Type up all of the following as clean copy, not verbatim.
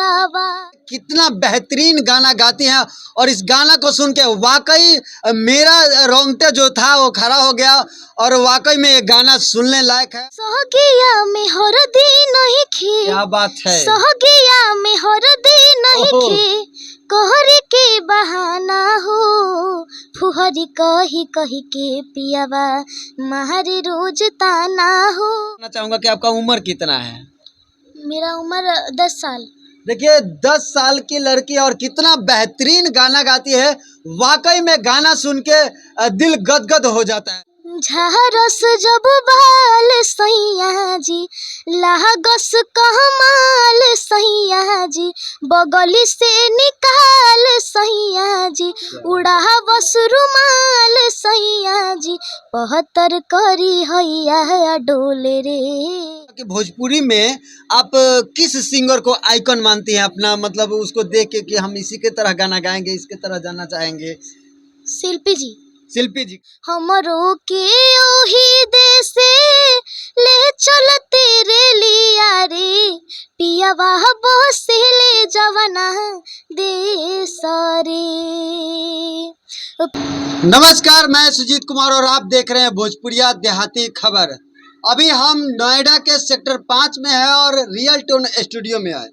त्योहारावा। कितना बेहतरीन गाना गाती हैं और इस गाना को सुन के वाकई मेरा रोंगटे जो था वो खड़ा हो गया और वाकई में ये गाना सुनने लायक है। सहगिया में हरदी नहीं खे, क्या बात है। सहगिया में हरदी नहीं खे, कहरी के बहाना हो, फुहरी कही कही के पियावा मारे रोज ताना हो। मैं चाहूंगा कि आपका उम्र कितना है? मेरा उम्र 10 साल। देखिए 10 साल की लड़की और कितना बेहतरीन गाना गाती है। वाकई में गाना सुन के दिल गदगद हो जाता है। झारस जब बाल सैया जी, लागस कहमाल सैया जी, बगली से निकाल सैया जी, उड़ा बस रुमाल सैया जी, 75 करी हैया डोले रे। कि भोजपुरी में आप किस सिंगर को आइकन मानती हैं अपना, मतलब उसको देख के कि हम इसी के तरह गाना गाएंगे, इसके तरह जाना चाहेंगे? शिल्पी जी। शिल्पी जी। हमरो के ओही देसे ले चल तेरे लिया रे, पियावा बसे ले जवना देश रे। नमस्कार, मैं सुजीत कुमार और आप देख रहे हैं भोजपुरिया देहाती खबर। अभी हम नोएडा के सेक्टर 5 में है और रियल टोन स्टूडियो में है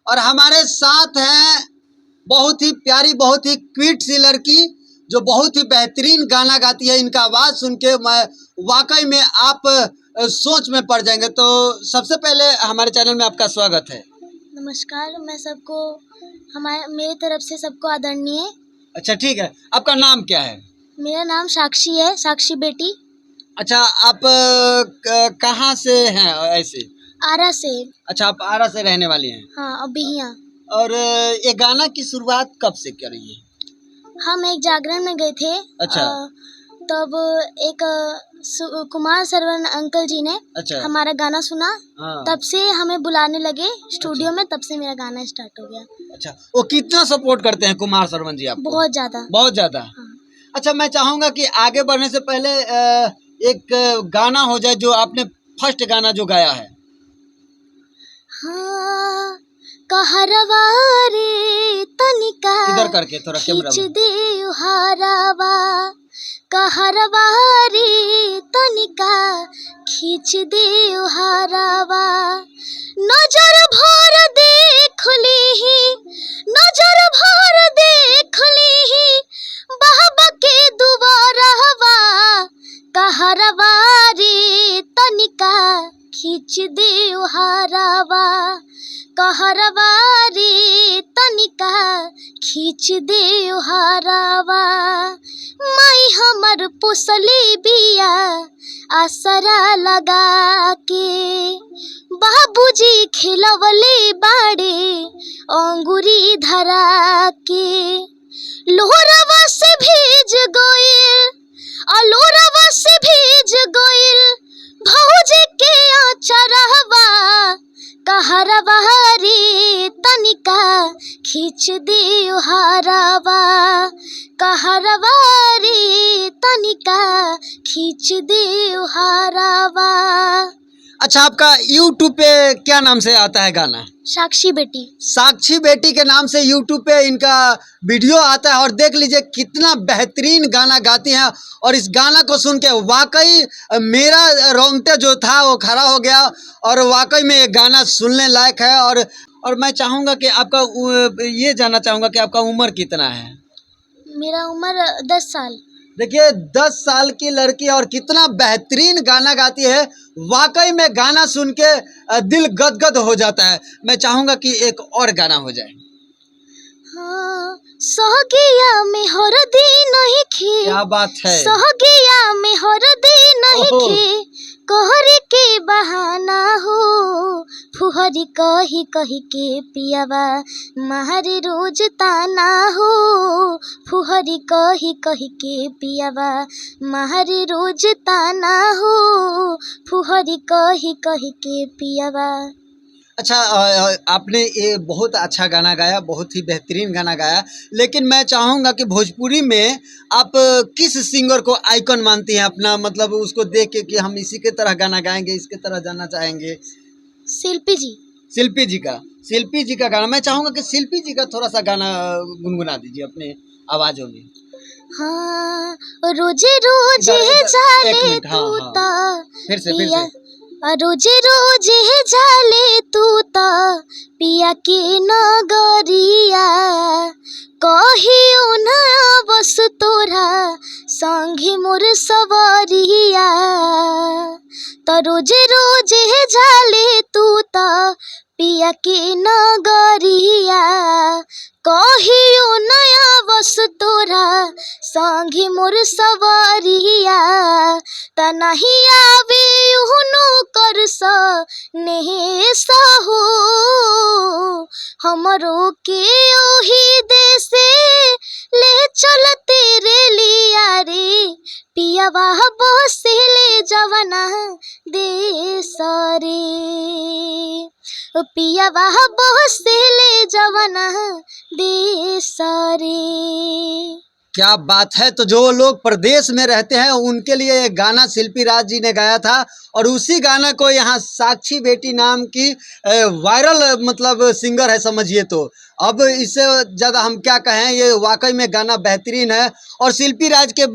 और हमारे साथ हैं बहुत ही प्यारी, बहुत ही क्यूट सी लड़की जो बहुत ही बेहतरीन गाना गाती है। इनका आवाज़ सुन के मैं वाकई में आप सोच में पड़ जाएंगे। तो सबसे पहले हमारे चैनल में आपका स्वागत है। नमस्कार, मैं सबको मेरे तरफ से सबको आदरणीय। अच्छा ठीक है, आपका नाम क्या है? मेरा नाम साक्षी है, साक्षी बेटी। अच्छा, आप कहाँ से हैं ऐसे? आरा से। अच्छा, आप आरा से रहने वाली हैं? हाँ, अभी यहाँ। और ये गाना की शुरुआत कब से करी है? हम एक जागरण में गए थे। अच्छा। तब एक कुमार सरवन अंकल जी ने अच्छा। हमारा गाना सुना। हाँ। तब से हमें बुलाने लगे स्टूडियो में, तब से मेरा गाना स्टार्ट हो गया। अच्छा, वो कितना सपोर्ट करते हैं कुमार सरवन जी आपको? बहुत ज़्यादा। बहुत ज़्यादा। हाँ। अच्छा, मैं चाहूँगा कि आगे बढ़ने से पहले एक गाना हो जाए जो आपने फर्स्ट गाना जो गाया है। हाँ, कहरवा रे तनिका इधर करके थोड़ा कैमरा खींच दे हारावा, कहरवा रे तनिका खींच दे हारावा, नजर भर देख लीही, नजर भर देख लीही, बाबा के दुआरवा, कहरवा रे तनिका खींच दे हारावा, कहरवा रे तनिका खींच दे हारावा। माई हमर पोसले बिया आसरा लगा के, बाबूजी खिलवले बाड़े अंगूरी धरा के, लोहरवा से भीज गइल, अलोरवा से भीज गइल, भौजी के आचरवा, कहरवा रे तनिका खींच दे हारावा, कहरवा रे तनिका खींच दे हारावा। अच्छा, आपका यूट्यूब पे क्या नाम से आता है गाना? साक्षी बेटी। साक्षी बेटी के नाम से यूट्यूब पे इनका वीडियो आता है और देख लीजिए कितना बेहतरीन गाना गाती हैं और इस गाना को सुन के वाकई मेरा रोंगटे जो था वो खड़ा हो गया और वाकई में ये गाना सुनने लायक है। और मैं चाहूँगा कि आपका ये जानना चाहूँगा कि आपका उम्र कितना है? मेरा उम्र 10 साल। देखिए 10 साल की लड़की और कितना बेहतरीन गाना गाती है। वाकई में गाना सुन के दिल गदगद हो जाता है। मैं चाहूँगा कि एक और गाना हो जाए। हाँ, सहगिया में हरदी नहीं खे। क्या बात है। सहगिया में हरदी नहीं खे, कहरी के बहाना हो, फुहरी कही कही के पियावा मारे रोज ताना हो, फुहरी कही कही के पियावा मारे रोज ताना हो, फुहरी कही कही के पियावा। अच्छा, आपने ये बहुत अच्छा गाना गाया, बहुत ही बेहतरीन गाना गाया, लेकिन मैं चाहूँगा कि भोजपुरी में आप किस सिंगर को आइकन मानती हैं अपना, मतलब उसको देख के कि हम इसी के तरह गाना गाएंगे, इसके तरह जाना चाहेंगे? शिल्पी जी। शिल्पी जी का। शिल्पी जी का गाना। मैं चाहूंगा कि शिल्पी जी का थोड़ा सा गाना गुनगुना दीजिए अपने आवाजों में। हाँ रोजे रोजे इधर इधर एक जाले मिनट, हाँ तू हाँ, ता फिर से पिया रोजे रोजे जाले तू ता पिया के नगरिया कहियो ना बस तोरा संगे मोर सवरिया त रोजे रोजे जाले तू ता पिया के नगरिया कहियो नया बस तोरा संगे मोर सवरिया त नहीं आवे उहनो कर स नेहे सहो हमरो के ओही देसे ले चल तेरे लिया रे पिया वाह बसे ले जवना देश रे पिया वाह बसे ले जवना देश रे। क्या बात है। तो जो लोग प्रदेश में रहते हैं उनके लिए ये गाना शिल्पी राज जी ने गाया था, और उसी गाना को यहाँ साक्षी बेटी नाम की वायरल मतलब सिंगर है समझिए। तो अब इससे ज़्यादा हम क्या कहें, ये वाकई में गाना बेहतरीन है। और शिल्पी राज के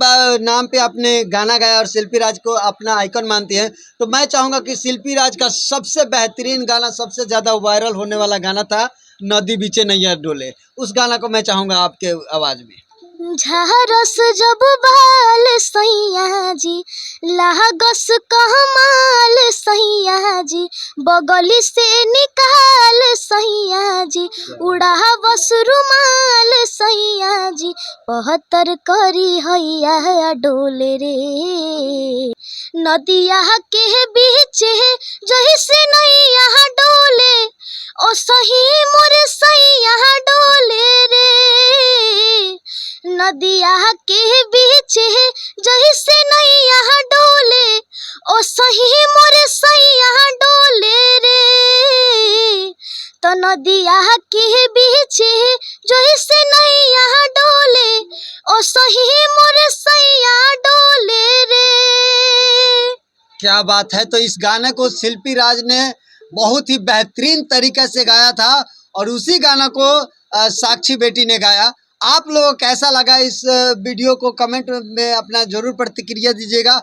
नाम पे आपने गाना गाया और शिल्पी राज को अपना आइकन मानती हैं, तो मैं चाहूँगा कि शिल्पी राज का सबसे बेहतरीन गाना, सबसे ज़्यादा वायरल होने वाला गाना था नदी बीचे नैया डोले। उस गाना को मैं चाहूँगा आपके आवाज़ में। झारस जब बाल सैया जी लागस कहमाल सैया जी बगली से निकाल सैया जी उड़ा बस रुमाल सैया जी 75 करी हैया डोले रे नदिया के बीच जही से नैया डोले ओ सही मोरे सैया डोले रे नदिया के बीच जही से नैया डोले ओ सही मोरे सैया डोले रे तो नदिया के बीच जही से नैया डोले ओ सही मोरे सैया डोले रे। क्या बात है। तो इस गाने को शिल्पी राज ने बहुत ही बेहतरीन तरीके से गाया था, और उसी गाना को साक्षी बेटी ने गाया। आप लोगों को कैसा लगा इस वीडियो को कमेंट में अपना ज़रूर प्रतिक्रिया दीजिएगा।